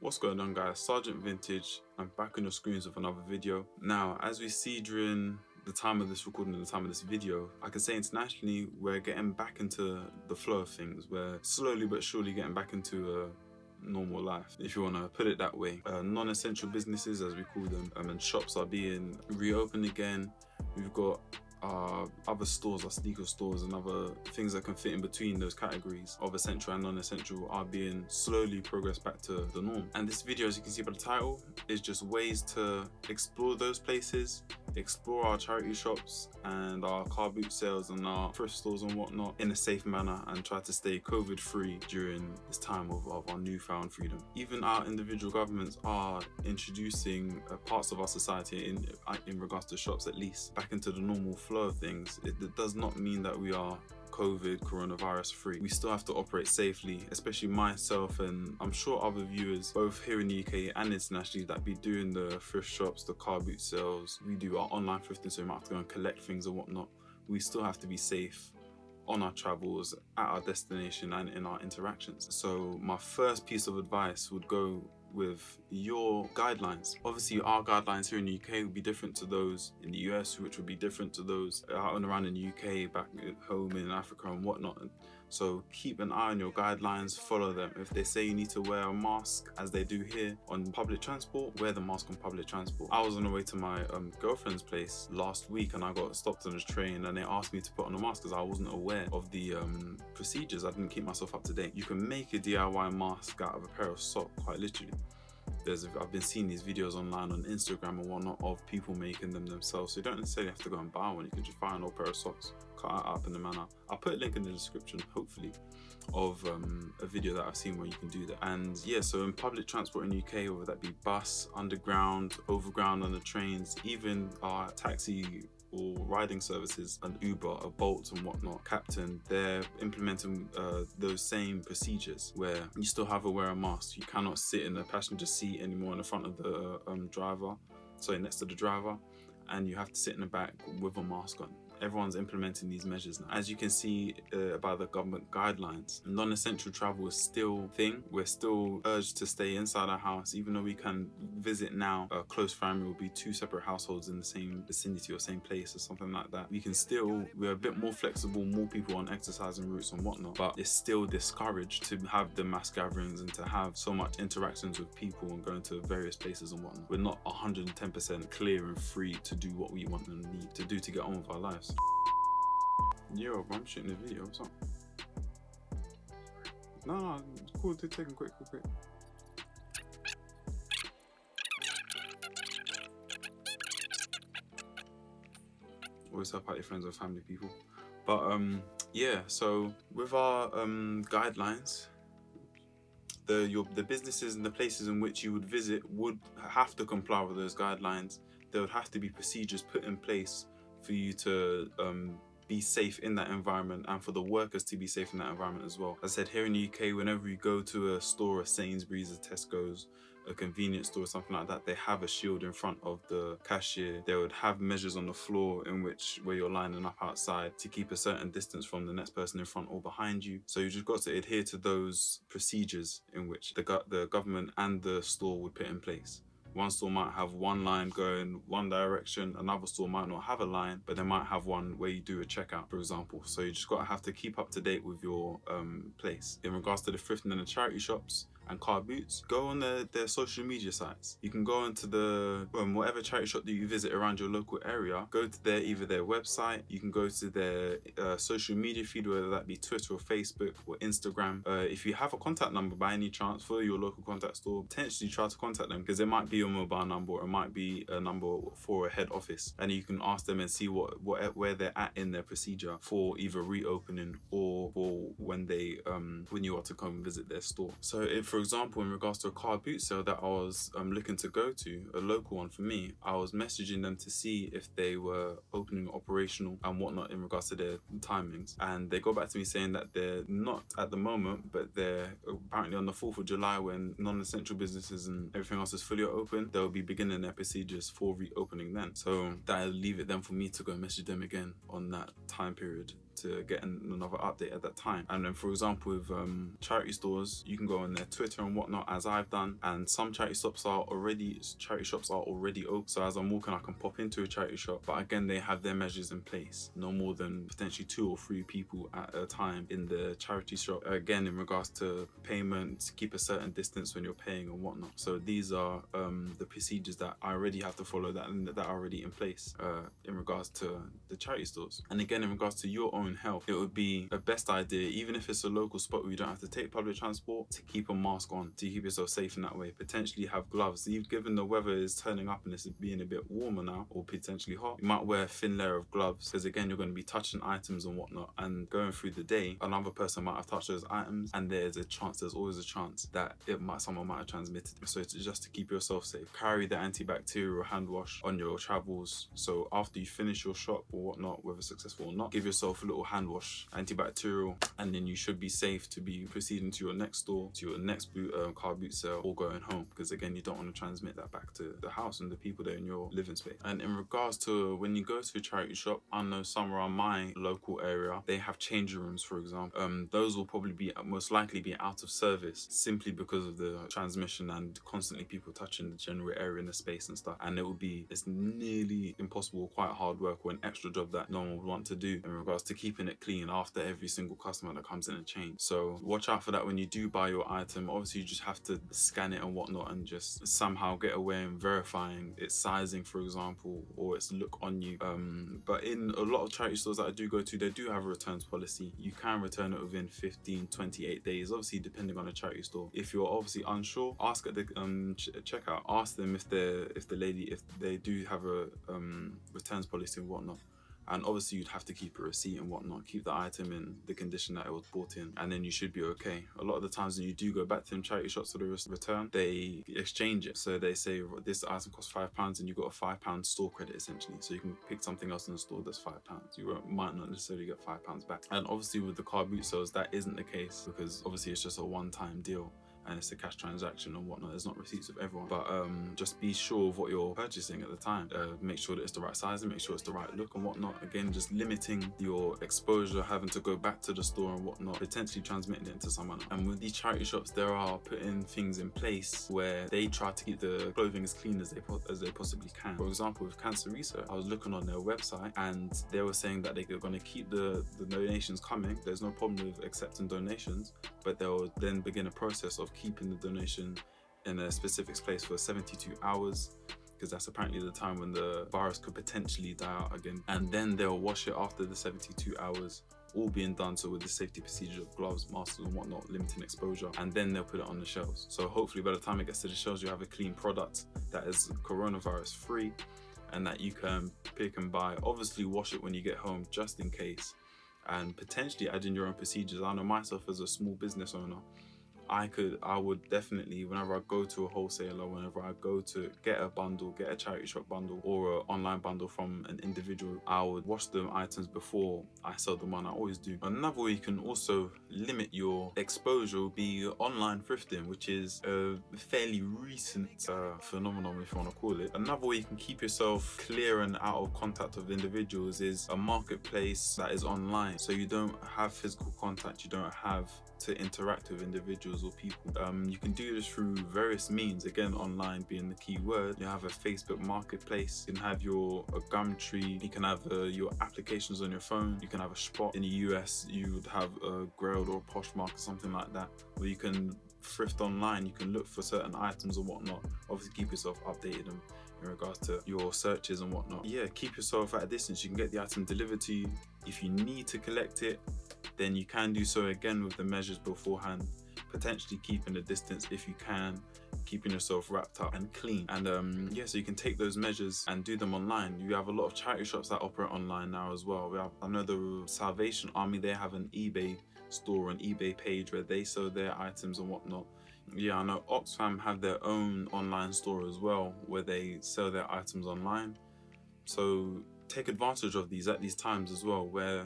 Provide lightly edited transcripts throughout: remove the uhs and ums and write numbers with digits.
What's going on, guys? Sergeant Vintage. I'm back on your screens with another video. Now, as we see during the time of this recording and the time of this video, I can say internationally we're getting back into the flow of things. We're slowly but surely getting back into a normal life, if you want to put it that way. Non-essential businesses, as we call them, and shops are being reopened again. We've got other stores, our sneaker stores and other things that can fit in between those categories of essential and non-essential are being slowly progressed back to the norm. And this video, as you can see by the title, is just ways to explore those places, explore our charity shops and our car boot sales and our thrift stores and whatnot in a safe manner, and try to stay COVID free during this time of our newfound freedom. Even our individual governments are introducing parts of our society, in regards to shops at least, back into the normal flow of things. It does not mean that we are coronavirus free. We still have to operate safely, especially myself and I'm sure other viewers both here in the UK and internationally that be doing the thrift shops, the car boot sales. We do our online thrifting, so we might have to go and collect things and whatnot. We still have to be safe on our travels, at our destination and in our interactions. So my first piece of advice would go with your guidelines. Obviously our guidelines here in the UK would be different to those in the US, which would be different to those out and around in the UK, back at home in Africa and whatnot. So keep an eye on your guidelines, follow them. If they say you need to wear a mask, as they do here on public transport, wear the mask on public transport. I was on the way to my girlfriend's place last week and I got stopped on the train and they asked me to put on a mask because I wasn't aware of the procedures. I didn't keep myself up to date. You can make a DIY mask out of a pair of socks, quite literally. I've been seeing these videos online on Instagram and whatnot of people making them themselves, so you don't necessarily have to go and buy one. You can just buy an old pair of socks, cut it up in the manner. I'll put a link in the description, hopefully, of a video that I've seen where you can do that. And yeah, so in public transport in the UK, whether that be bus, underground, overground on the trains, even our taxi or riding services, an Uber, a Bolt and whatnot, Captain, they're implementing those same procedures where you still have to wear a mask. You cannot sit in the passenger seat anymore in the front of the next to the driver, and you have to sit in the back with a mask on. Everyone's implementing these measures now. As you can see by the government guidelines, non-essential travel is still a thing. We're still urged to stay inside our house, even though we can visit now. A close family will be two separate households in the same vicinity or same place or something like that. We're a bit more flexible, more people on exercising routes and whatnot, but it's still discouraged to have the mass gatherings and to have so much interactions with people and going to various places and whatnot. We're not 110% clear and free to do what we want and need to do to get on with our lives. Yo, I'm shooting a video, what's up? No, it's cool, take them quick. Always help out your friends and family, people. But yeah, so with our guidelines, the businesses and the places in which you would visit would have to comply with those guidelines. There would have to be procedures put in place for you to be safe in that environment and for the workers to be safe in that environment as well. As I said, here in the UK, whenever you go to a store, a Sainsbury's, a Tesco's, a convenience store or something like that, they have a shield in front of the cashier. They would have measures on the floor where you're lining up outside to keep a certain distance from the next person in front or behind you. So you just got to adhere to those procedures in which the government and the store would put in place. One store might have one line going one direction, another store might not have a line, but they might have one where you do a checkout, for example. So you just got to have to keep up to date with your place. In regards to the thrifting and the charity shops and car boots, go on their social media sites. You can go onto the whatever charity shop that you visit around your local area, go to either their website, you can go to their social media feed, whether that be Twitter or Facebook or Instagram. If you have a contact number by any chance for your local contact store, potentially try to contact them, because it might be your mobile number or it might be a number for a head office, and you can ask them and see where they're at in their procedure for either reopening or for when you are to come and visit their store. So if, for example, in regards to a car boot sale that I was looking to go to, a local one for me, I was messaging them to see if they were opening operational and whatnot in regards to their timings, and they got back to me saying that they're not at the moment, but they're apparently on the 4th of July, when non-essential businesses and everything else is fully open, they'll be beginning their procedures for reopening then. So that'll leave it then for me to go message them again on that time period to get another update at that time. And then, for example, with charity stores, you can go on their Twitter and whatnot, as I've done, and some charity shops are already open. So as I'm walking, I can pop into a charity shop, but again, they have their measures in place. No more than potentially 2 or 3 people at a time in the charity shop. Again, in regards to payment, keep a certain distance when you're paying and whatnot. So these are the procedures that I already have to follow that are already in place in regards to the charity stores. And again, in regards to your own health, it would be a best idea, even if it's a local spot where you don't have to take public transport, to keep a mask on, to keep yourself safe in that way. Potentially have gloves. Even given the weather is turning up and it's being a bit warmer now, or potentially hot, you might wear a thin layer of gloves, because again, you're going to be touching items and whatnot, and going through the day, another person might have touched those items, and there's always a chance that someone might have transmitted. So it's just to keep yourself safe. Carry the antibacterial hand wash on your travels. So after you finish your shop or whatnot, whether successful or not, give yourself a little hand wash, antibacterial, and then you should be safe to be proceeding to your next store, to your next car boot sale, or going home, because again, you don't want to transmit that back to the house and the people there in your living space. And in regards to when you go to a charity shop, I know some around my local area, they have changing rooms, for example. Those will probably most likely be out of service, simply because of the transmission and constantly people touching the general area in the space and stuff. And it's nearly impossible, quite hard work, or an extra job that no one would want to do in regards to keeping it clean after every single customer that comes in and change. So watch out for that when you do buy your item. Obviously, you just have to scan it and whatnot, and just somehow get away in verifying its sizing, for example, or its look on you. But in a lot of charity stores that I do go to, they do have a returns policy. You can return it within 15, 28 days, obviously depending on the charity store. If you're obviously unsure, ask at the checkout. Ask them if they do have a returns policy and whatnot. And obviously you'd have to keep a receipt and whatnot, keep the item in the condition that it was bought in, and then you should be okay. A lot of the times when you do go back to them charity shops for the return, they exchange it. So they say this item costs £5 and you got a £5 store credit essentially. So you can pick something else in the store that's £5. You might not necessarily get £5 back. And obviously with the car boot sales, that isn't the case, because obviously it's just a one-time deal and it's a cash transaction and whatnot. There's not receipts of everyone, but just be sure of what you're purchasing at the time. Make sure that it's the right size and make sure it's the right look and whatnot. Again, just limiting your exposure, having to go back to the store and whatnot, potentially transmitting it to someone else. And with these charity shops, there are putting things in place where they try to keep the clothing as clean as they possibly can. For example, with cancer research, I was looking on their website and they were saying that they're going to keep the donations coming. There's no problem with accepting donations, but they'll then begin a process of keeping the donation in a specific place for 72 hours, because that's apparently the time when the virus could potentially die out again. And then they'll wash it after the 72 hours, all being done so with the safety procedure of gloves, masks and whatnot, limiting exposure, and then they'll put it on the shelves. So hopefully by the time it gets to the shelves, you have a clean product that is coronavirus free and that you can pick and buy. Obviously wash it when you get home, just in case, and potentially add in your own procedures. I know myself as a small business owner, I would definitely, whenever I go to a wholesaler, whenever I go to get a bundle, get a charity shop bundle or an online bundle from an individual, I would wash the items before I sell them on. I always do. Another way you can also limit your exposure would be online thrifting, which is a fairly recent phenomenon, if you want to call it. Another way you can keep yourself clear and out of contact with individuals is a marketplace that is online. So you don't have physical contact, you don't have to interact with individuals or people. You can do this through various means, again online being the key word. You have a Facebook marketplace, you can have your Gumtree, you can have your applications on your phone, you can have a Spot. In the US you would have a Grailed or Poshmark or something like that, where you can thrift online, you can look for certain items and whatnot. Obviously keep yourself updated in regards to your searches and whatnot. Yeah, keep yourself at a distance. You can get the item delivered to you. If you need to collect it, then you can do so again with the measures beforehand, potentially keeping the distance if you can, keeping yourself wrapped up and clean. And yeah, so you can take those measures and do them online. You have a lot of charity shops that operate online now as well. I know the Salvation Army, they have an eBay store, an eBay page where they sell their items and whatnot. Yeah, I know Oxfam have their own online store as well, where they sell their items online. So take advantage of these at these times as well, where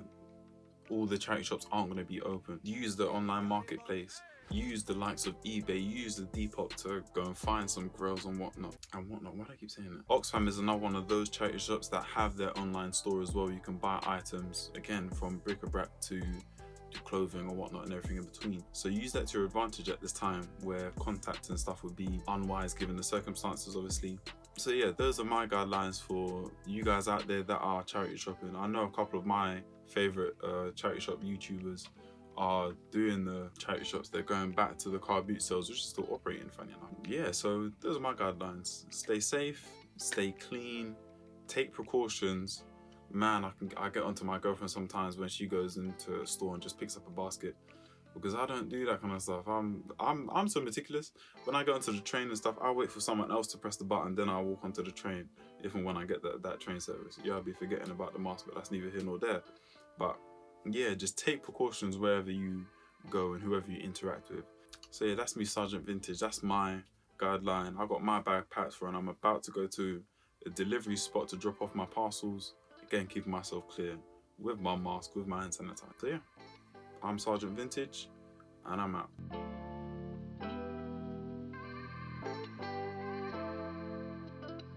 all the charity shops aren't going to be open. Use the online marketplace use the likes of eBay, use the Depop to go and find some grills and whatnot. Why do I keep saying that? Oxfam is another one of those charity shops that have their online store as well. You can buy items, again, from bric-a-brac to clothing or whatnot and everything in between. So use that to your advantage at this time where contact and stuff would be unwise given the circumstances, obviously. So yeah, those are my guidelines for you guys out there that are charity shopping. I know a couple of my favorite charity shop YouTubers are doing the charity shops. They're going back to the car boot sales, which is still operating, funny enough. Yeah, so those are my guidelines. Stay safe, stay clean, take precautions. Man, I get onto my girlfriend sometimes when she goes into a store and just picks up a basket, because I don't do that kind of stuff. I'm so meticulous. When I go onto the train and stuff, I wait for someone else to press the button, then I walk onto the train. If and when I get that train service, yeah, I'll be forgetting about the mask, but that's neither here nor there. But yeah, just take precautions wherever you go and whoever you interact with. So yeah, that's me, Sergeant Vintage. That's my guideline. I got my bag packed for, and I'm about to go to a delivery spot to drop off my parcels. Again, keeping myself clear with my mask, with my hand sanitizer. So yeah, I'm Sergeant Vintage, and I'm out.